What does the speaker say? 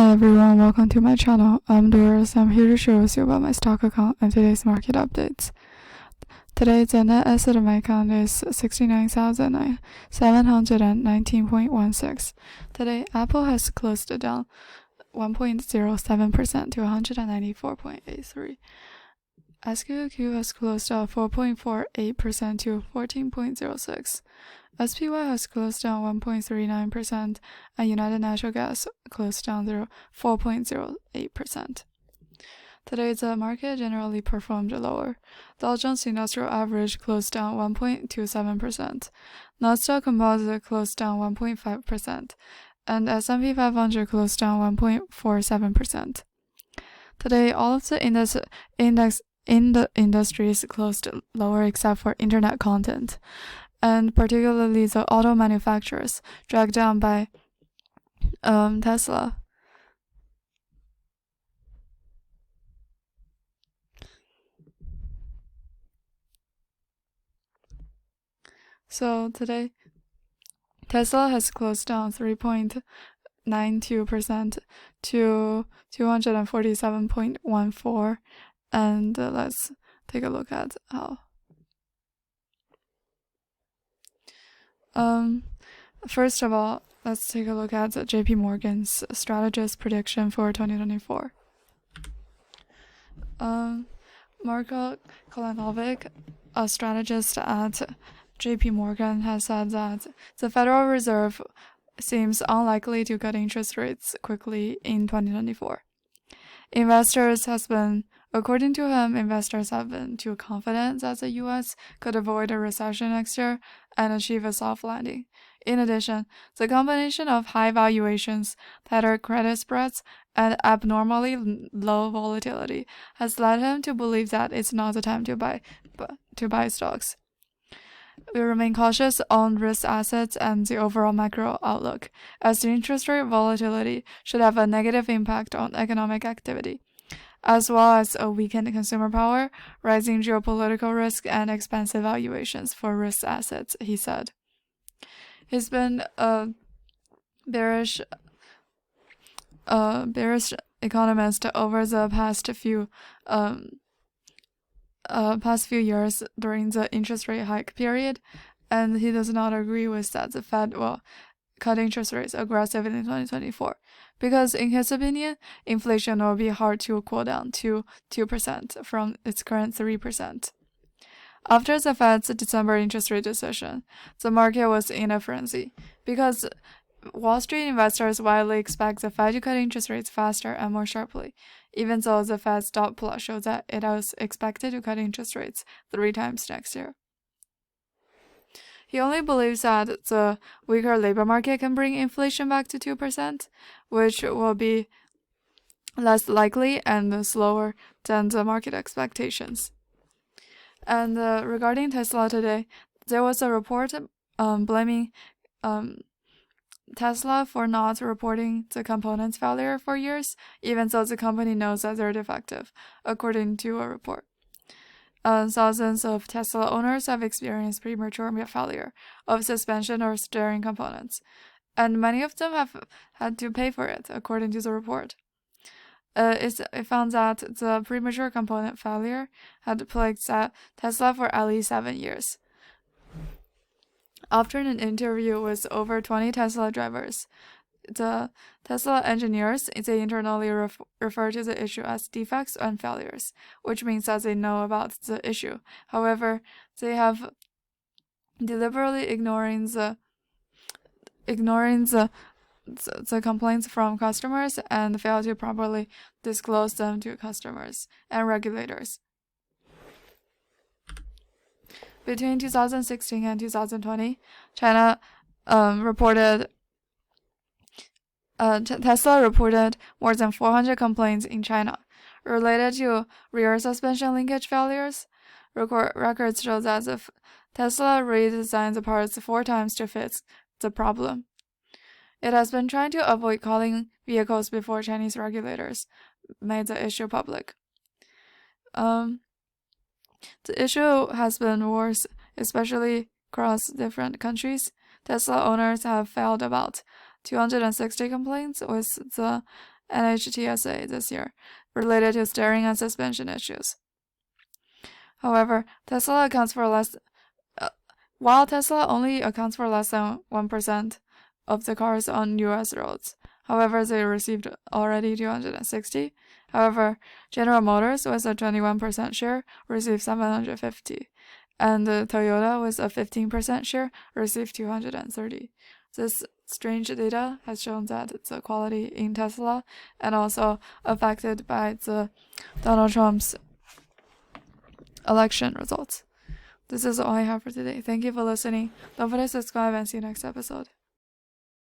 Hi everyone, welcome to my channel. I'm Doris. I'm here to show you about my stock account and today's market updates. Today, the net asset of my account is 69,719.16. Today, Apple has closed down 1.07% to 194.83. SQQQ has closed down 4.48% to 14.06. SPY has closed down 1.39%, and United Natural Gas closed down 4.08%. Today, the market generally performed lower. Dow Jones Industrial Average closed down 1.27%. Nasdaq Composite closed down 1.5%, and S&P 500 closed down 1.47%. Today, all of the industries closed lower except for internet content, and particularly the auto manufacturers, dragged down by Tesla. So today, Tesla has closed down 3.92% to 247.14, and let's take a look at how. First of all, let's take a look at JP Morgan's strategist prediction for 2024. Marko Kolanovic, a strategist at JP Morgan, has said that the Federal Reserve seems unlikely to cut interest rates quickly in 2024. According to him, investors have been too confident that the U.S. could avoid a recession next year and achieve a soft landing. In addition, the combination of high valuations, tighter credit spreads, and abnormally low volatility has led him to believe that it's not the time to buy stocks. We remain cautious on risk assets and the overall macro outlook, as the interest rate volatility should have a negative impact on economic activity, as well as a weakened consumer power, rising geopolitical risk, and expensive valuations for risk assets, he said. He's been a bearish economist over the past few years during the interest rate hike period, and he does not agree with that the Fed will cut interest rates aggressively in 2024, because in his opinion, inflation will be hard to cool down to 2% from its current 3%. After the Fed's December interest rate decision, the market was in a frenzy, because Wall Street investors widely expect the Fed to cut interest rates faster and more sharply, even though the Fed's dot plot showed that it was expected to cut interest rates 3 times next year. He only believes that the weaker labor market can bring inflation back to 2%, which will be less likely and slower than the market expectations. And regarding Tesla today, there was a report blaming Tesla for not reporting the components failure for years, even though the company knows that they're defective, according to a report. Thousands of Tesla owners have experienced premature failure of suspension or steering components, and many of them have had to pay for it, according to the report. It found that the premature component failure had plagued Tesla for at least 7 years. After an interview with over 20 Tesla drivers, the Tesla engineers, they internally refer to the issue as defects and failures, which means that they know about the issue. However, they have deliberately ignoring the complaints from customers and fail to properly disclose them to customers and regulators. Between 2016 and 2020, Tesla reported more than 400 complaints in China related to rear suspension linkage failures. Records show that Tesla redesigned the parts 4 times to fix the problem. It has been trying to avoid calling vehicles before Chinese regulators made the issue public. The issue has been worse, especially across different countries. Tesla owners have filed about 260 complaints with the NHTSA this year, related to steering and suspension issues. However, while Tesla only accounts for less than 1% of the cars on US roads. However, they received already 260. However, General Motors, with a 21% share, received 750. And Toyota, with a 15% share, received 230. This strange data has shown that the quality in Tesla and also affected by the Donald Trump's election results. This is all I have for today. Thank you for listening. Don't forget to subscribe and see you next episode.